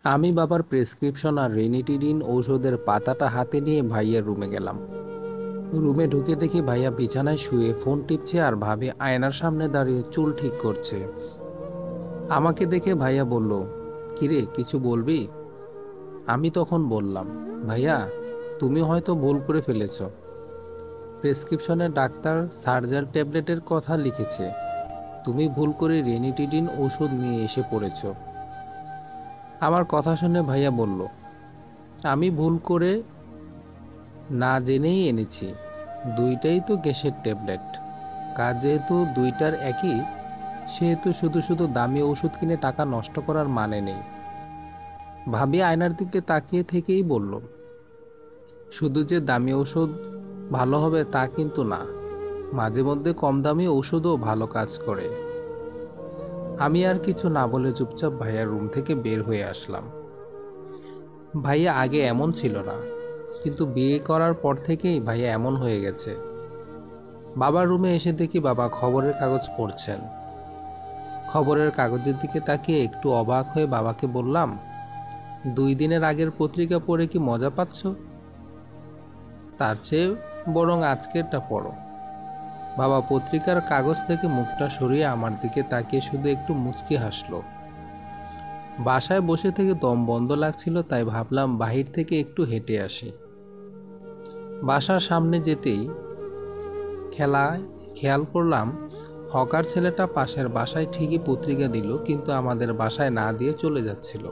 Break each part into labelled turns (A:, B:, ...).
A: আমি বাবার প্রেসক্রিপশন আর রেনিটিডিন ঔষধের পাতাটা হাতে নিয়ে ভাইয়ার রুমে গেলাম। রুমে ঢুকে দেখি ভাইয়া বিছানায় শুয়ে ফোন টিপছে আর ভাবি আয়নার সামনে দাঁড়িয়ে চুল ঠিক করছে। আমাকে দেখে ভাইয়া বলল, কিরে কিছু বলবি? আমি তখন বললাম, ভাইয়া তুমি হয়তো ভুল করে ফেলেছ। প্রেসক্রিপশনে ডাক্তার সার্জার ট্যাবলেটের কথা লিখেছে, তুমি ভুল করে রেনিটিডিন ঔষধ নিয়ে এসে পড়েছ। আমার কথা শুনে ভাইয়া বলল, আমি ভুল করে না জেনেই এনেছি, দুইটাই তো গ্যাসের ট্যাবলেট। কাজ যেহেতু দুইটার একই, সেহেতু শুধু শুধু দামি ওষুধ কিনে টাকা নষ্ট করার মানে নেই। ভাবি আয়নার দিকে তাকিয়ে থেকেই বলল, শুধু যে দামি ওষুধ ভালো হবে তা কিন্তু না, মাঝে মধ্যে কম দামি ওষুধও ভালো কাজ করে। আমি আর কিছু না বলে চুপচাপ ভাইয়ার রুম থেকে বের হয়ে আসলাম। ভাইয়া আগে এমন ছিল না, কিন্তু বিয়ে করার পর থেকেই ভাইয়া এমন হয়ে গেছে। বাবার রুমে এসে দেখি বাবা খবরের কাগজ পড়ছেন। খবরের কাগজের দিকে তাকিয়ে একটু অবাক হয়ে বাবাকে বললাম, 2 দিনের আগের পত্রিকা পড়ে কি মজা পাচ্ছ? তার চেয়ে বরং আজকেরটা পড়ো। বাবা পত্রিকার কাগজ থেকে মুখটা সরিয়ে আমার দিকে তাকিয়ে শুধু একটু মুচকি হাসলো। বাসায় বসে থেকে দম বন্ধ লাগছিল, তাই ভাবলাম বাহির থেকে একটু হেঁটে আসি। বাসার সামনে যেতেই খেয়াল করলাম হকার ছেলেটা পাশের বাসায় ঠিকই পত্রিকা দিল, কিন্তু আমাদের বাসায় না দিয়ে চলে যাচ্ছিল।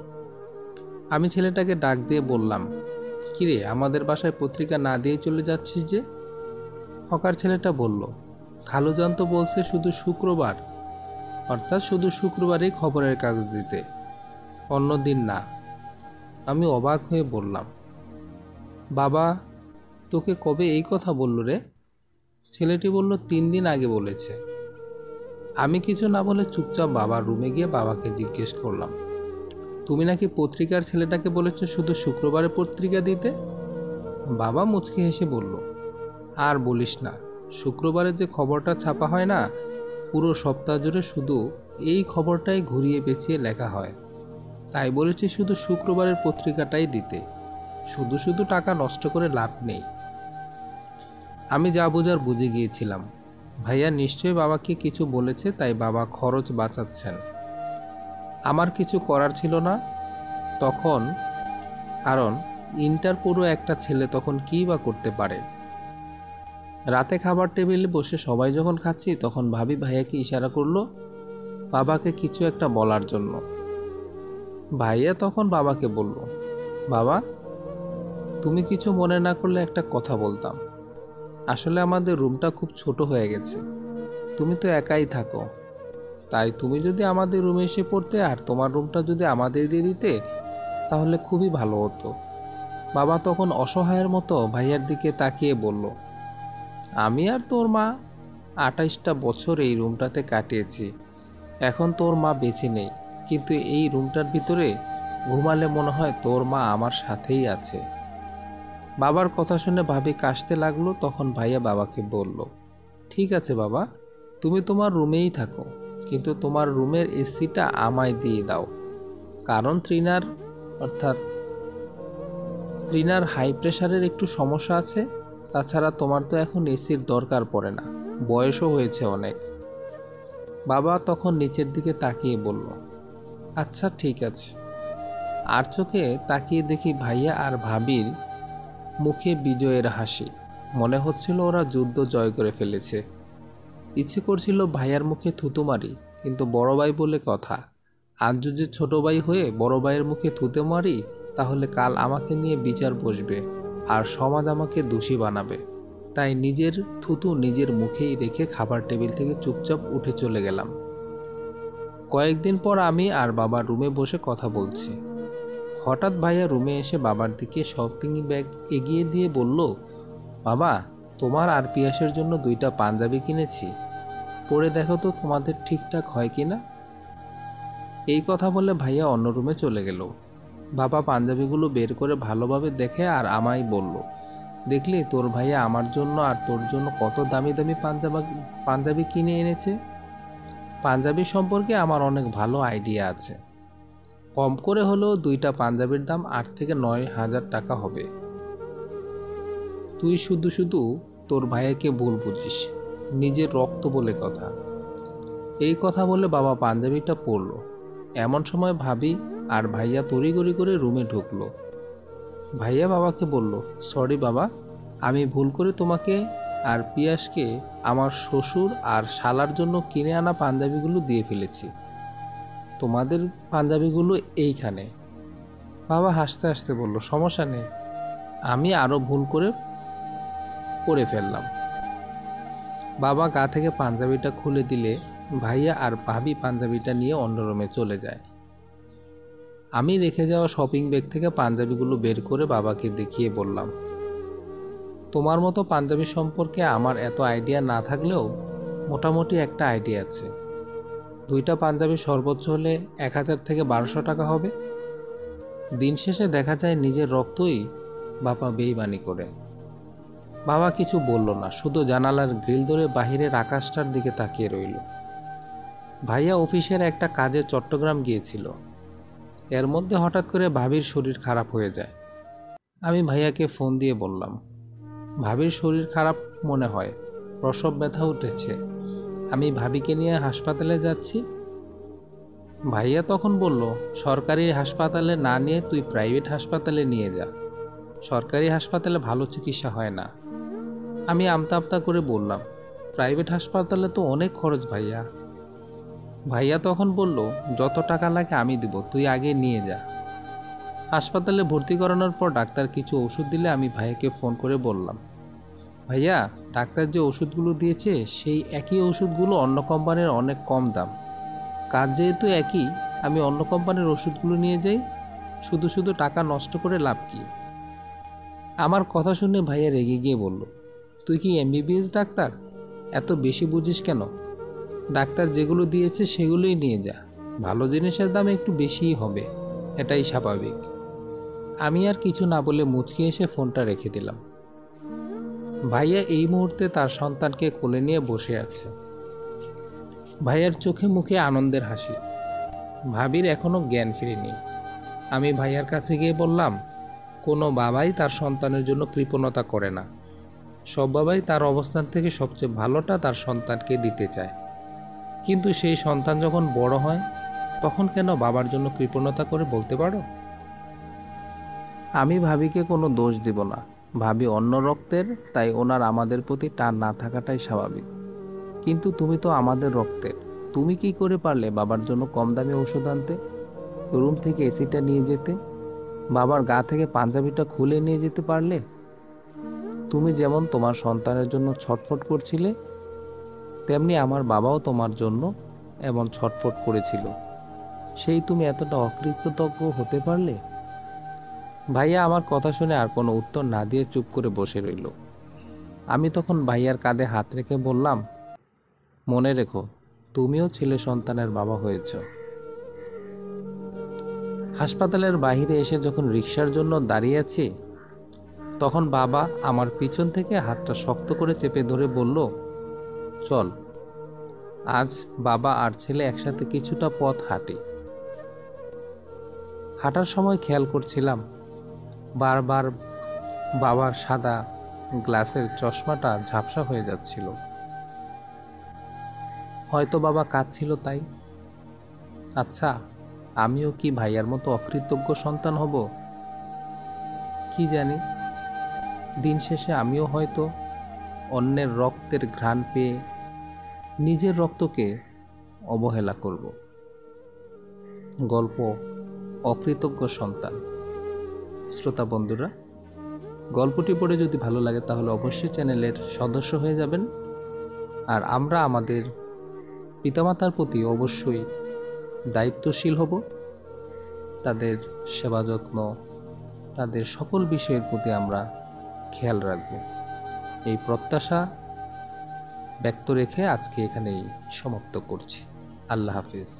A: আমি ছেলেটাকে ডাক দিয়ে বললাম, কিরে আমাদের বাসায় পত্রিকা না দিয়ে চলে যাচ্ছিস যে? হকার ছেলেটা বলল, খালুজান তো বলছে শুধু শুক্রবার, অর্থাৎ শুধু শুক্রবারই খবরের কাগজ দিতে, অন্য দিন না। আমি অবাক হয়ে বললাম, বাবা তোকে কবে এই কথা বলল রে? ছেলেটি বলল, 3 দিন আগে বলেছে। আমি কিছু না বলে চুপচাপ বাবার রুমে গিয়ে বাবাকে জিজ্ঞেস করলাম, তুমি নাকি পত্রিকার ছেলেটাকে বলেছ শুধু শুক্রবারে পত্রিকা দিতে? বাবা মুচকি হেসে বলল, আর বলিস না, শুক্রবারে যে খবরটা ছাপা হয় না, পুরো সপ্তাহ জুড়ে শুধু এই খবরটাই ঘুরিয়ে পেঁচিয়ে লেখা হয়। তাই বলেছি শুধু শুক্রবারের পত্রিকাটাই দিতে, শুধু শুধু টাকা নষ্ট করে লাভ নেই। আমি যা বোঝার বুঝে গিয়েছিলাম। ভাইয়া নিশ্চয়ই বাবাকে কিছু বলেছে, তাই বাবা খরচ বাঁচাচ্ছেন। আমার কিছু করার ছিল না তখন, কারণ ইন্টার পুরো একটা ছেলে তখন কী বা করতে পারে। রাতে খাবার টেবিলে বসে সবাই যখন খাচ্ছি, তখন ভাবি ভাইয়াকে ইশারা করলো বাবাকে কিছু একটা বলার জন্য। ভাইয়া তখন বাবাকে বলল, বাবা তুমি কিছু মনে না করলে একটা কথা বলতাম। আসলে আমাদের রুমটা খুব ছোট হয়ে গেছে, তুমি তো একাই থাকো, তাই তুমি যদি আমাদের রুমে এসে পড়তে আর তোমার রুমটা যদি আমাদের দিয়ে দিতে, তাহলে খুবই ভালো হতো। বাবা তখন অসহায়ের মতো ভাইয়ার দিকে তাকিয়ে বলল, আমি আর তোর মা 28টা বছর এই রুমটাতে কাটিয়েছি। এখন তোর মা বেঁচে নেই, কিন্তু এই রুমটার ভিতরে ঘুমালে মনে হয় তোর মা আমার সাথেই আছে। বাবার কথা শুনে ভাবি কাশতে লাগলো। তখন ভাইয়া বাবাকে বলল, ঠিক আছে বাবা, তুমি তোমার রুমেই থাকো, কিন্তু তোমার রুমের এসিটা আমায় দিয়ে দাও। কারণ অর্থাৎ ত্রিনার হাই প্রেশারের একটু সমস্যা আছে। তাছাড়া তোমার তো এখন এসির দরকার পড়ে না, বয়সও হয়েছে অনেক। বাবা তখন নিচের দিকে তাকিয়ে বলল, আচ্ছা ঠিক আছে। আর চোখে তাকিয়ে দেখি ভাইয়া আর ভাবির মুখে বিজয়ের হাসি। মনে হচ্ছিল ওরা যুদ্ধ জয় করে ফেলেছে। ইচ্ছে করছিল ভাইয়ার মুখে থুতু মারি, কিন্তু বড় ভাই বলে কথা, আজ যদি ছোট ভাই হয়ে বড় ভাইয়ের মুখে থুতে মারি, তাহলে কাল আমাকে নিয়ে বিচার বসবে আর সমাজ আমাকে দোষী বানাবে। তাই নিজের থুতু নিজের মুখেই রেখে খাবার টেবিল থেকে চুপচাপ উঠে চলে গেলাম। কয়েকদিন পর আমি আর বাবার রুমে বসে কথা বলছি। হঠাৎ ভাইয়া রুমে এসে বাবার দিকে শপিং ব্যাগ এগিয়ে দিয়ে বলল, বাবা তোমার আর পিয়াসের জন্য 2টা পাঞ্জাবি কিনেছি, পরে দেখো তো তোমাদের ঠিকঠাক হয় কিনা। এই কথা বলে ভাইয়া অন্য রুমে চলে গেল। বাবা পাঞ্জাবিগুলো বের করে ভালোভাবে দেখে আর আমায় বলল, দেখলি তোর ভাইয়া আমার জন্য আর তোর জন্য কত দামি দামি পাঞ্জাবি কিনে এনেছে। পাঞ্জাবি সম্পর্কে আমার অনেক ভালো আইডিয়া আছে। কম করে হলেও 2টা পাঞ্জাবির দাম 8 থেকে 9,000 টাকা হবে। তুই শুধু শুধু তোর ভাইয়াকে ভুল বুঝিস, নিজের রক্ত বলে কথা। এই কথা বলে বাবা পাঞ্জাবিটা পরল। এমন সময় ভাবি আর ভাইয়া তড়িঘড়ি করে রুমে ঢুকলো। ভাইয়া বাবাকে বলল, সরি বাবা, আমি ভুল করে তোমাকে আর পিয়াসকে আমার শ্বশুর আর শালার জন্য কিনে আনা পাঞ্জাবিগুলো দিয়ে ফেলেছি। তোমাদের পাঞ্জাবিগুলো এইখানে। বাবা হাসতে হাসতে বলল, সমস্যা নেই, আমি আরও ভুল করে পরে ফেললাম। বাবা গা থেকে পাঞ্জাবিটা খুলে দিলে ভাইয়া আর ভাবি পাঞ্জাবিটা নিয়ে অন্য রুমে চলে যায়। আমি রেখে যাওয়া শপিং ব্যাগ থেকে পাঞ্জাবিগুলো বের করে বাবাকে দেখিয়ে বললাম, তোমার মতো পাঞ্জাবি সম্পর্কে আমার এত আইডিয়া না থাকলেও মোটামুটি একটা আইডিয়া আছে। 2টা পাঞ্জাবি সর্বোচ্চ হলে 1000 থেকে 1200 টাকা হবে। দিন শেষে দেখা যায় নিজের রক্তই বাবা বেইমানি করে। বাবা কিছু বলল না, শুধু জানালার গ্রিল ধরে বাহিরের আকাশটার দিকে তাকিয়ে রইল। ভাইয়া অফিসের একটা কাজে চট্টগ্রাম গিয়েছিল। এর মধ্যে হঠাৎ করে ভাবির শরীর খারাপ হয়ে যায়। আমি ভাইয়াকে ফোন দিয়ে বললাম, ভাবির শরীর খারাপ মনে হয়, প্রসব ব্যথা উঠেছে, আমি ভাবিকে নিয়ে হাসপাতালে যাচ্ছি। ভাইয়া তখন বলল, সরকারি হাসপাতালে না নিয়ে তুই প্রাইভেট হাসপাতালে নিয়ে যা, সরকারি হাসপাতালে ভালো চিকিৎসা হয় না। আমি আমতা আমতা করে বললাম, প্রাইভেট হাসপাতালে তো অনেক খরচ ভাইয়া। ভাইয়া তখন বলল, যত টাকা লাগে আমি দেব, তুই আগে নিয়ে যা। হাসপাতালে ভর্তি করানোর পর ডাক্তার কিছু ওষুধ দিলে আমি ভাইয়াকে ফোন করে বললাম, ভাইয়া ডাক্তার যে ওষুধগুলো দিয়েছে সেই একই ওষুধগুলো অন্য কোম্পানির অনেক কম দাম। কাজ যেহেতু একই, আমি অন্য কোম্পানির ওষুধগুলো নিয়ে যাই, শুধু শুধু টাকা নষ্ট করে লাভ কি? আমার কথা শুনে ভাইয়া রেগে গিয়ে বলল, তুই কি এমবিবিএস ডাক্তার? এত বেশি বুঝিস কেন? ডাক্তার যেগুলো দিয়েছে সেগুলোই নিয়ে যা, ভালো জিনিসের দাম একটু বেশিই হবে, এটাই স্বাভাবিক। আমি আর কিছু না বলে মুচকি এসে ফোনটা রেখে দিলাম। ভাইয়া এই মুহূর্তে তার সন্তানকে কোলে নিয়ে বসে আছে। ভাইয়ার চোখে মুখে আনন্দের হাসি। ভাবির এখনো জ্ঞান ফিরেনি। আমি ভাইয়ার কাছে গিয়ে বললাম, কোনো বাবাই তার সন্তানের জন্য কৃপণতা করে না, সব বাবাই তার অবস্থান থেকে সবচেয়ে ভালোটা তার সন্তানকে দিতে চায়। কিন্তু সেই সন্তান যখন বড় হয় তখন কেন বাবার জন্য কৃপণতা করে বলতে পারো? আমি ভাবিকে কোনো দোষ দিব না, ভাবি অন্য রক্তের, তাই ওনার আমাদের প্রতি টান না থাকাটাই স্বাভাবিক। কিন্তু তুমি তো আমাদের রক্তের, তুমি কি করে পারলে বাবার জন্য কম দামে ওষুধ আনতে, রুম থেকে এসিটা নিয়ে যেতে, বাবার গা থেকে পাঞ্জাবিটা খুলে নিয়ে যেতে পারলে? তুমি যেমন তোমার সন্তানের জন্য ছটফট করছিলে, তেমনি আমার বাবাও তোমার জন্য এমন ছটফট করেছিল, সেই তুমি এতটা অকৃতজ্ঞ হতে পারলে? ভাইয়া আমার কথা শুনে আর কোনো উত্তর না দিয়ে চুপ করে বসে রইল। আমি তখন ভাইয়ার কাঁধে হাত রেখে বললাম, মনে রেখো, তুমিও ছেলে সন্তানের বাবা হয়েছ। হাসপাতালের বাইরে এসে যখন রিকশার জন্য দাঁড়িয়ে আছি, তখন বাবা আমার পিছন থেকে হাতটা শক্ত করে চেপে ধরে বলল, চল, আজ বাবা আর ছেলে একসাথে কিছুটা পথ হাঁটি। হাঁটার সময় খেয়াল করছিলাম বারবার বাবার সাদা গ্লাসের চশমাটা ঝাপসা হয়ে যাচ্ছিল। হয়তো বাবা কাঁদছিল তাই। আচ্ছা, আমিও কি ভাইয়ার মতো অকৃতজ্ঞ সন্তান হব? কি জানি, দিন শেষে আমিও হয়তো অন্যের রক্তের ঘ্রাণ পেয়ে নিজের রক্তকে অবহেলা করব। গল্প অকৃতজ্ঞ সন্তান। শ্রোতা বন্ধুরা, গল্পটি পড়ে যদি ভালো লাগে তাহলে অবশ্যই চ্যানেলের সদস্য হয়ে যাবেন। আর আমরা আমাদের পিতামাতার প্রতি অবশ্যই দায়িত্বশীল হব, তাদের সেবা যত্ন, তাদের সকল বিষয়ের প্রতি আমরা খেয়াল রাখব, এই প্রত্যাশা ব্যক্ত রেখে আজকে এখানেই সমাপ্ত করছি। আল্লাহ হাফিজ।